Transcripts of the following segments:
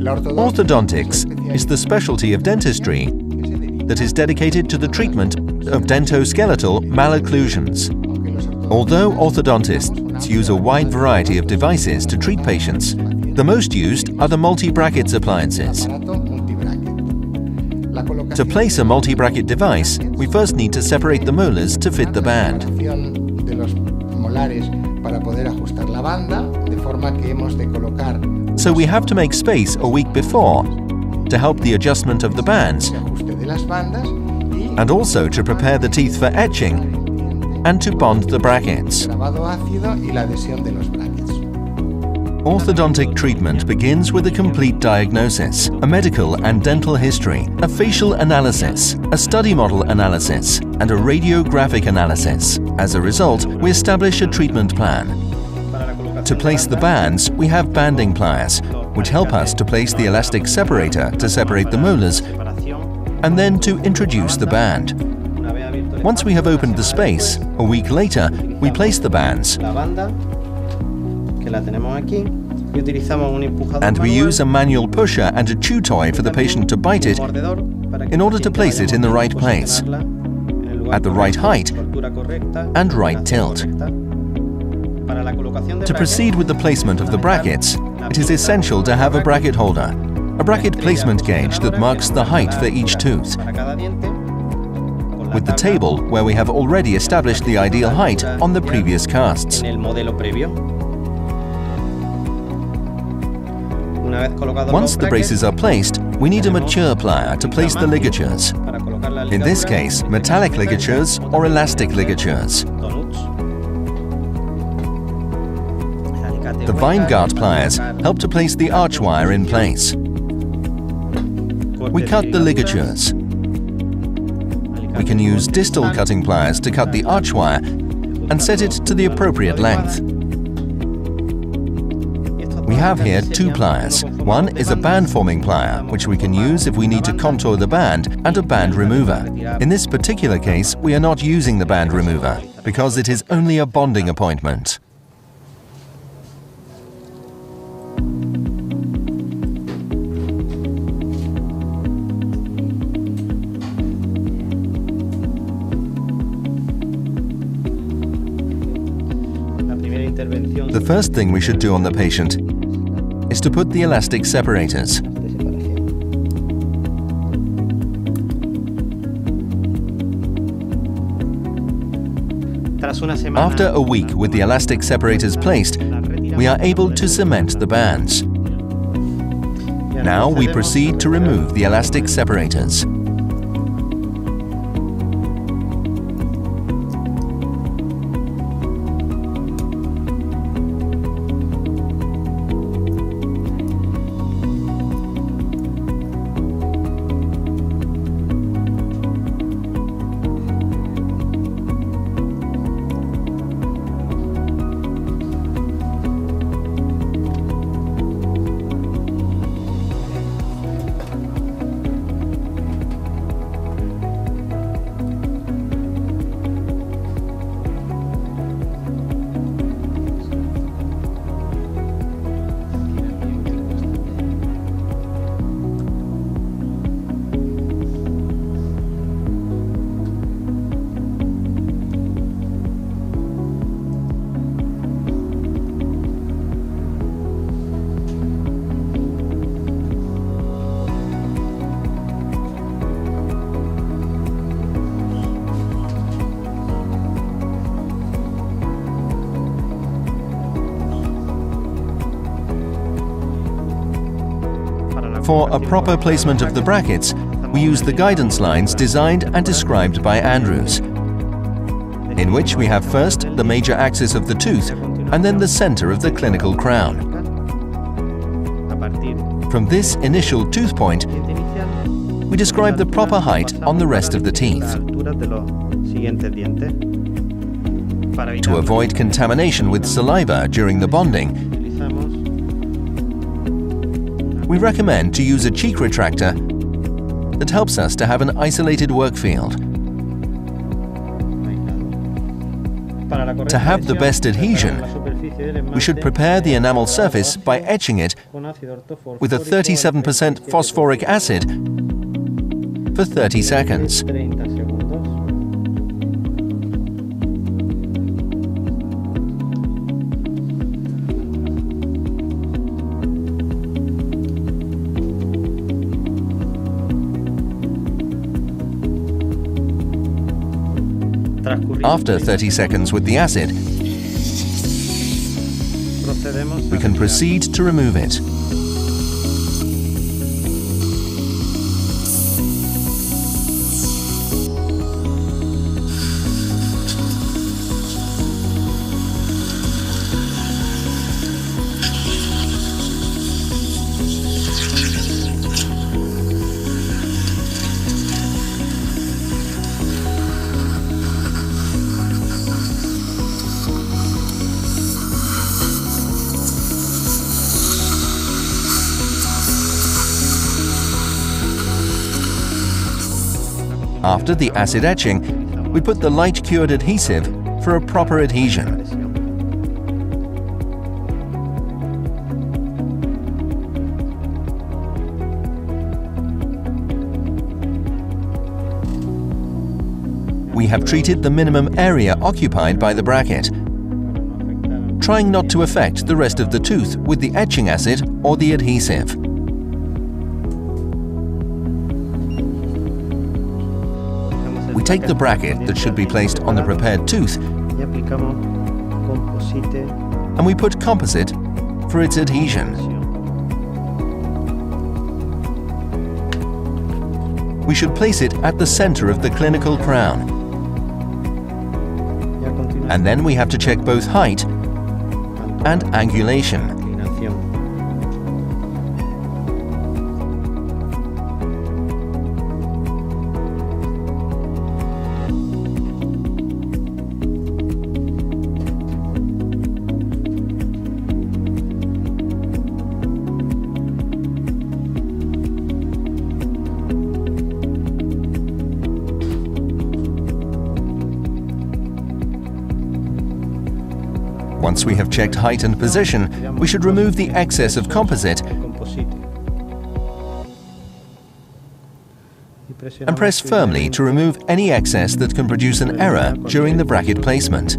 Orthodontics is the specialty of dentistry that is dedicated to the treatment of dentoskeletal malocclusions. Although orthodontists use a wide variety of devices to treat patients, the most used are the multi-brackets appliances. To place a multi-bracket device, we first need to separate the molars to fit the band. So we have to make space a week before to help the adjustment of the bands and also to prepare the teeth for etching and to bond the brackets. Orthodontic treatment begins with a complete diagnosis, a medical and dental history, a facial analysis, a study model analysis, and a radiographic analysis. As a result, we establish a treatment plan. To place the bands, we have banding pliers, which help us to place the elastic separator to separate the molars, and then to introduce the band. Once we have opened the space, a week later, we place the bands. And we use a manual pusher and a chew toy for the patient to bite it in order to place it in the right place, at the right height and right tilt. To proceed with the placement of the brackets, it is essential to have a bracket holder, a bracket placement gauge that marks the height for each tooth, with the table where we have already established the ideal height on the previous casts. Once the braces are placed, we need a mature plier to place the ligatures. In this case, metallic ligatures or elastic ligatures. The Weingart pliers help to place the arch wire in place. We cut the ligatures. We can use distal cutting pliers to cut the arch wire and set it to the appropriate length. We have here two pliers. One is a band-forming plier, which we can use if we need to contour the band, and a band remover. In this particular case, we are not using the band remover, because it is only a bonding appointment. The first thing we should do on the patient is to put the elastic separators. After a week with the elastic separators placed, we are able to cement the bands. Now we proceed to remove the elastic separators. For a proper placement of the brackets, we use the guidance lines designed and described by Andrews, in which we have first the major axis of the tooth and then the center of the clinical crown. From this initial tooth point, we describe the proper height on the rest of the teeth. To avoid contamination with saliva during the bonding, we recommend to use a cheek retractor that helps us to have an isolated work field. To have the best adhesion, we should prepare the enamel surface by etching it with a 37% phosphoric acid for 30 seconds. After 30 seconds with the acid, we can proceed to remove it. After the acid etching, we put the light-cured adhesive for a proper adhesion. We have treated the minimum area occupied by the bracket, trying not to affect the rest of the tooth with the etching acid or the adhesive. We take the bracket that should be placed on the prepared tooth and we put composite for its adhesion. We should place it at the center of the clinical crown. And then we have to check both height and angulation. Once we have checked height and position, we should remove the excess of composite and press firmly to remove any excess that can produce an error during the bracket placement.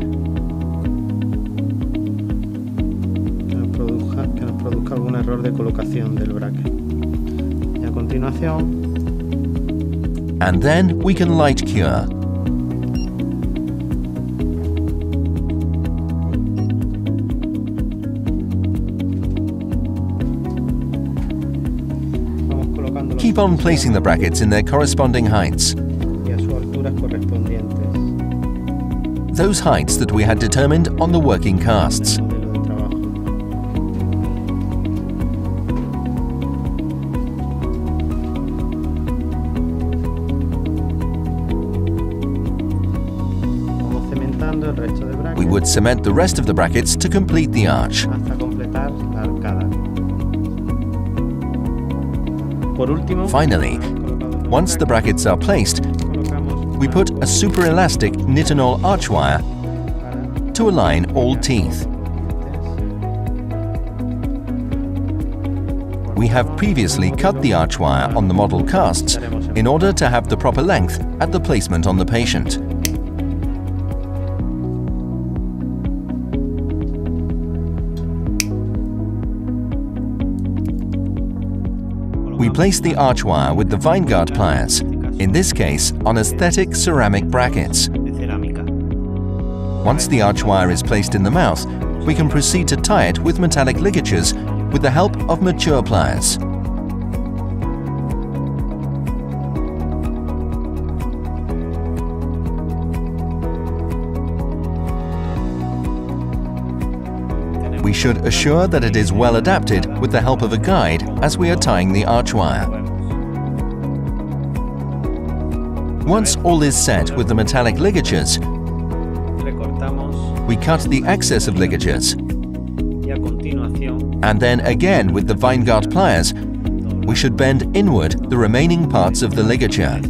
And then we can light cure. Keep on placing the brackets in their corresponding heights. Those heights that we had determined on the working casts. We would cement the rest of the brackets to complete the arch. Finally, once the brackets are placed, we put a super elastic nitinol arch wire to align all teeth. We have previously cut the arch wire on the model casts in order to have the proper length at the placement on the patient. We place the arch wire with the Weingart pliers, in this case on aesthetic ceramic brackets. Once the arch wire is placed in the mouth, we can proceed to tie it with metallic ligatures with the help of mature pliers. We should assure that it is well adapted with the help of a guide as we are tying the arch wire. Once all is set with the metallic ligatures, we cut the excess of ligatures, and then again with the Weingart pliers, we should bend inward the remaining parts of the ligature.